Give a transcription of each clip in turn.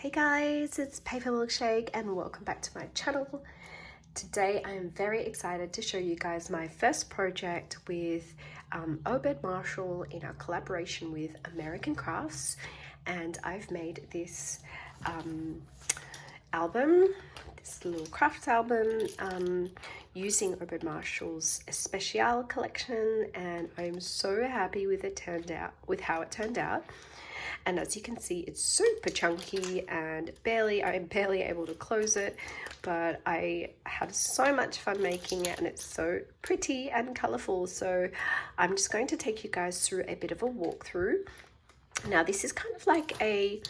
Hey guys, it's Paper Milkshake and welcome back to my channel. Today I am very excited to show you guys my first project with Obed Marshall in our collaboration with American Crafts, and I've made this album, this little crafts album using Obed Marshall's Especial collection, and I'm so happy with how it turned out. And as you can see, it's super chunky and I'm barely able to close it, but I had so much fun making it and it's so pretty and colorful. So I'm just going to take you guys through a bit of a walkthrough. Now this is kind of like a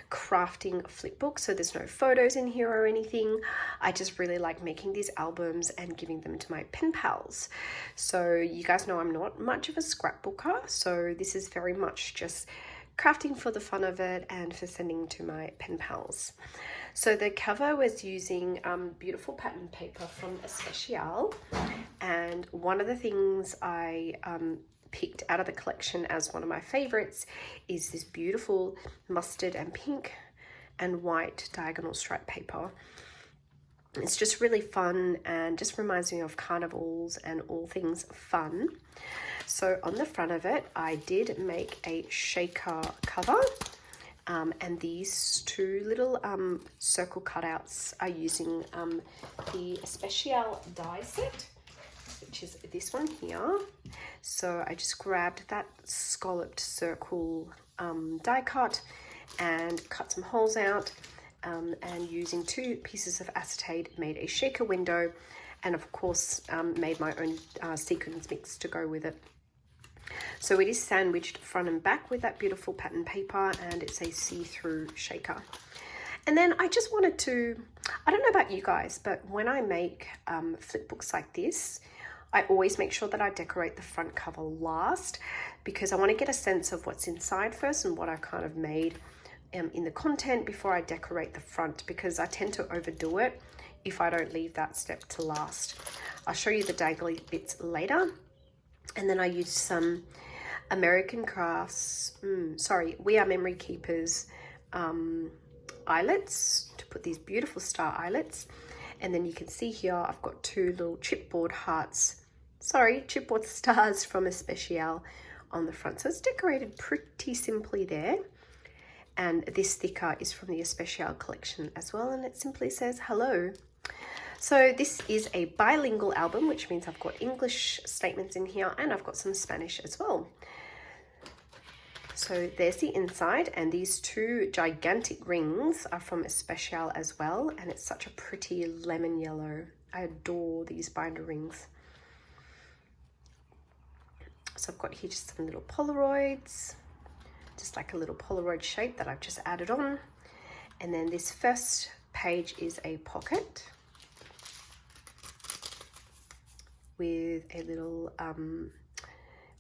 crafting flip book, so there's no photos in here or anything. I just really like making these albums and giving them to my pen pals. So you guys know I'm not much of a scrapbooker, so this is very much just crafting for the fun of it and for sending to my pen pals. So the cover was using beautiful pattern paper from Especial, and one of the things I picked out of the collection as one of my favorites is this beautiful mustard and pink and white diagonal stripe paper. It's just really fun and just reminds me of carnivals and all things fun. So on the front of it, I did make a shaker cover, and these two little circle cutouts are using the Especial die set, which is this one here. So I just grabbed that scalloped circle die cut and cut some holes out, and using 2 pieces of acetate made a shaker window, and of course made my own sequins mix to go with it. So it is sandwiched front and back with that beautiful pattern paper, and it's a see-through shaker. And then I just wanted to, I don't know about you guys, but when I make flip books like this, I always make sure that I decorate the front cover last, because I want to get a sense of what's inside first and what I kind of made in the content before I decorate the front, because I tend to overdo it if I don't leave that step to last. I'll show you the dangly bits later. And then I used some American Crafts, We Are Memory Keepers eyelets to put these beautiful star eyelets. And then you can see here I've got 2 little chipboard chipboard stars from Especial on the front. So it's decorated pretty simply there. And this sticker is from the Especial collection as well, and it simply says hello. So this is a bilingual album, which means I've got English statements in here and I've got some Spanish as well. So there's the inside, and these 2 gigantic rings are from Especial as well, and it's such a pretty lemon yellow. I adore these binder rings. So I've got here just some little Polaroids, just like a little Polaroid shape that I've just added on. And then this first page is a pocket with a little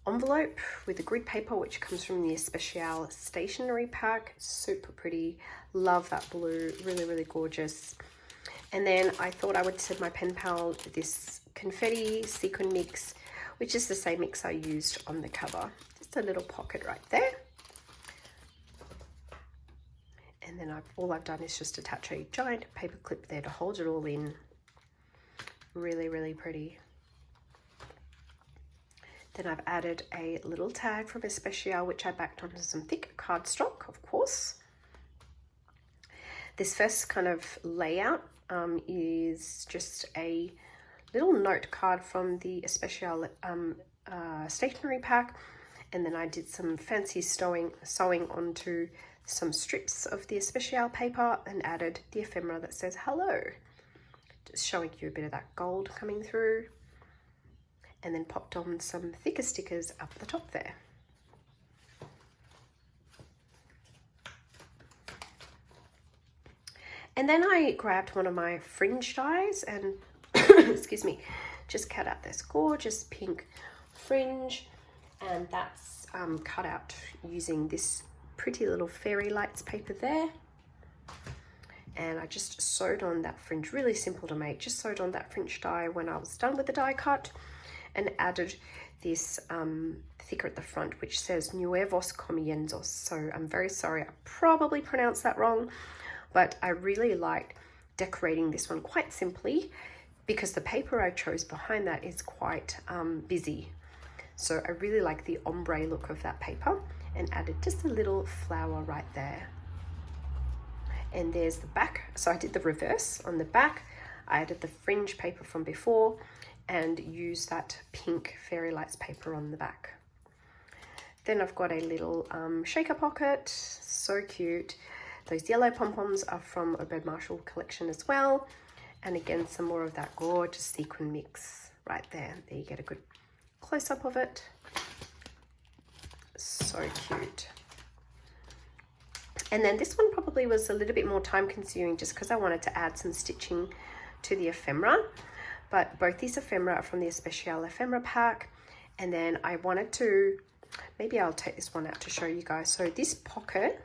envelope with the grid paper, which comes from the Especial Stationery pack. Super pretty. Love that blue. Really, really gorgeous. And then I thought I would send my pen pal this confetti sequin mix, which is the same mix I used on the cover. Just a little pocket right there. And then all I've done is just attach a giant paper clip there to hold it all in. Really, really pretty. Then I've added a little tag from Especial, which I backed onto some thick cardstock, of course. This first kind of layout is just a little note card from the Especial stationery pack. And then I did some fancy sewing onto some strips of the Especial paper and added the ephemera that says hello. Just showing you a bit of that gold coming through. And then popped on some thicker stickers up the top there. And then I grabbed one of my fringe dies and, excuse me, just cut out this gorgeous pink fringe. And that's cut out using this pretty little fairy lights paper there. And I just sewed on that fringe, really simple to make, just sewed on that fringe die when I was done with the die cut, and added this thicker at the front, which says Nuevos Comienzos. So I'm very sorry, I probably pronounced that wrong, but I really liked decorating this one quite simply because the paper I chose behind that is quite busy. So I really like the ombre look of that paper and added just a little flower right there. And there's the back. So I did the reverse on the back. I added the fringe paper from before and used that pink Fairy Lights paper on the back. Then I've got a little shaker pocket, so cute. Those yellow pom-poms are from Obed Marshall collection as well. And again, some more of that gorgeous sequin mix right there. There you get a good close-up of it. So cute. And then this one probably was a little bit more time consuming just because I wanted to add some stitching to the ephemera. But both these ephemera are from the Especial ephemera pack. And then I wanted to, maybe I'll take this one out to show you guys. So this pocket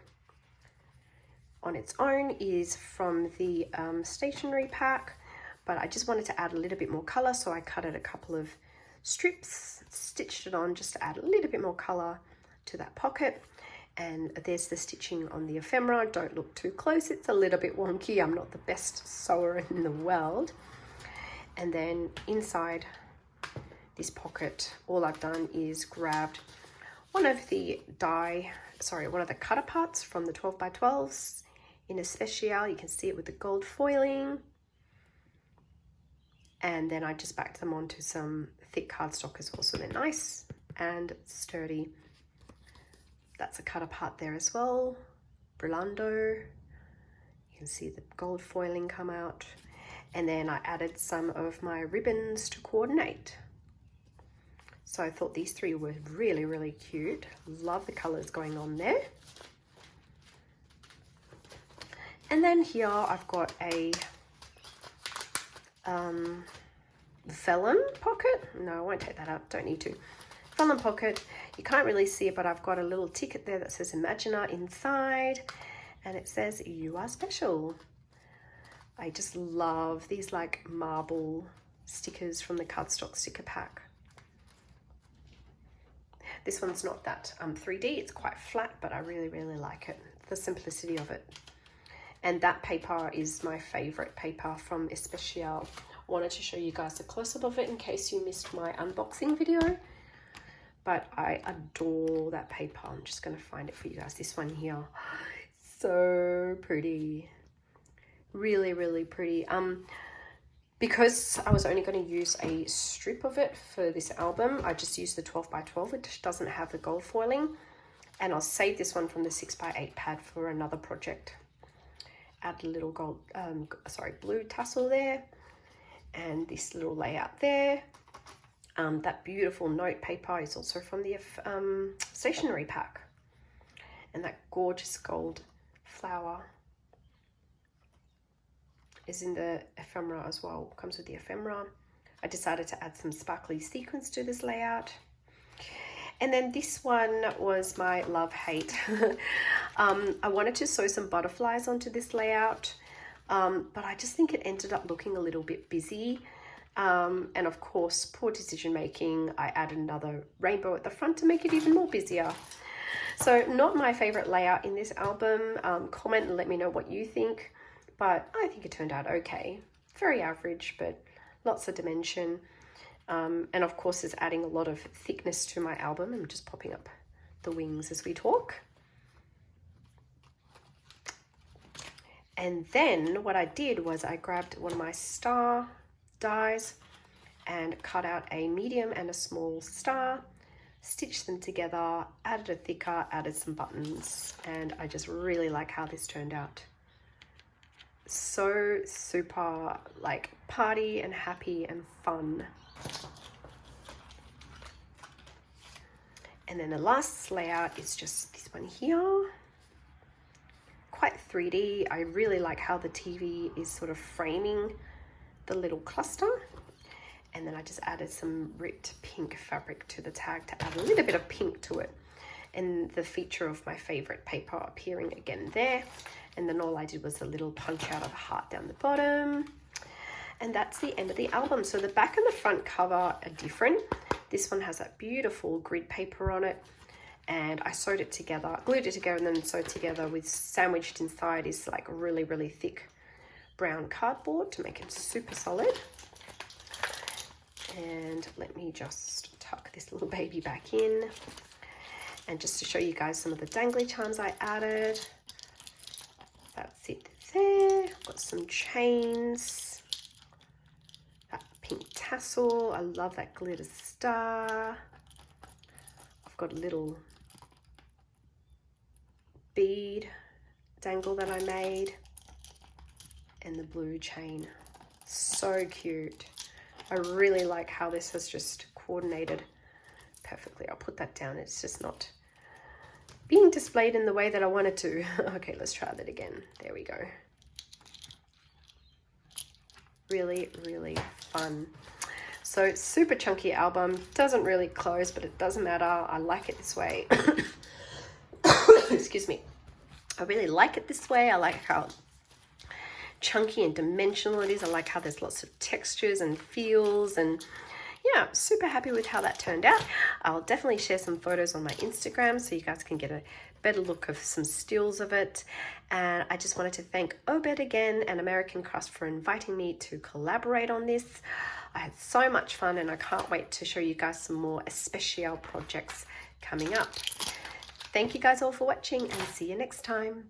on its own is from the Stationery pack, but I just wanted to add a little bit more color. So I cut it a couple of strips, stitched it on just to add a little bit more color to that pocket. And there's the stitching on the ephemera. Don't look too close, it's a little bit wonky. I'm not the best sewer in the world. And then inside this pocket, all I've done is grabbed one of the cutter parts from the 12x12s in Especial. You can see it with the gold foiling. And then I just backed them onto some thick cardstock as well, so they're nice and sturdy. That's a cutter part there as well. Brillando. You can see the gold foiling come out. And then I added some of my ribbons to coordinate. So I thought these three were really, really cute. Love the colors going on there. And then here I've got a vellum pocket. No, I won't take that out, don't need to. Vellum pocket. You can't really see it, but I've got a little ticket there that says Imagina inside, and it says you are special. I just love these like marble stickers from the cardstock sticker pack. This one's not that 3D, it's quite flat, but I really, really like it, the simplicity of it. And that paper is my favorite paper from Especial. I wanted to show you guys a close-up of it in case you missed my unboxing video. But I adore that paper. I'm just going to find it for you guys. This one here, so pretty. Really, really pretty. Because I was only going to use a strip of it for this album, I just used the 12x12, which doesn't have the gold foiling. And I'll save this one from the 6x8 pad for another project. Add a little gold, blue tassel there. And this little layout there. That beautiful note paper is also from the Stationery pack. And that gorgeous gold flower is in the ephemera as well. Comes with the ephemera. I decided to add some sparkly sequins to this layout. And then this one was my love-hate. I wanted to sew some butterflies onto this layout, but I just think it ended up looking a little bit busy. And of course, poor decision making, I added another rainbow at the front to make it even more busier. So not my favorite layout in this album. Comment and let me know what you think, but I think it turned out okay. Very average, but lots of dimension. And of course, it's adding a lot of thickness to my album. I'm just popping up the wings as we talk. And then what I did was I grabbed one of my star dies and cut out a medium and a small star, stitched them together, added a thicker, added some buttons, and I just really like how this turned out. So super like party and happy and fun. And then the last layout is just this one here. Quite 3D. I really like how the TV is sort of framing the little cluster. And then I just added some ripped pink fabric to the tag to add a little bit of pink to it. And the feature of my favorite paper appearing again there. And then all I did was a little punch out of a heart down the bottom. And that's the end of the album. So the back and the front cover are different. This one has that beautiful grid paper on it. and I sewed it together, glued it together, and then sewed together with sandwiched inside is like really, really thick brown cardboard to make it super solid. And let me just tuck this little baby back in. And just to show you guys some of the dangly charms I added. That's it there. I've got some chains. That pink tassel. I love that glitter star. I've got a little bead dangle that I made. And the blue chain. So cute. I really like how this has just coordinated perfectly. I'll put that down. It's just not being displayed in the way that I wanted to. Okay, let's try that again. There we go. Really, really fun. So super chunky album. Doesn't really close, but it doesn't matter. I like it this way. Excuse me. I really like it this way. I like how chunky and dimensional it is. I like how there's lots of textures and feels, and yeah, super happy with how that turned out. I'll definitely share some photos on my Instagram so you guys can get a better look of some stills of it. And I just wanted to thank Obed again and American Crust for inviting me to collaborate on this. I had so much fun, and I can't wait to show you guys some more Especial projects coming up. Thank you guys all for watching, and see you next time.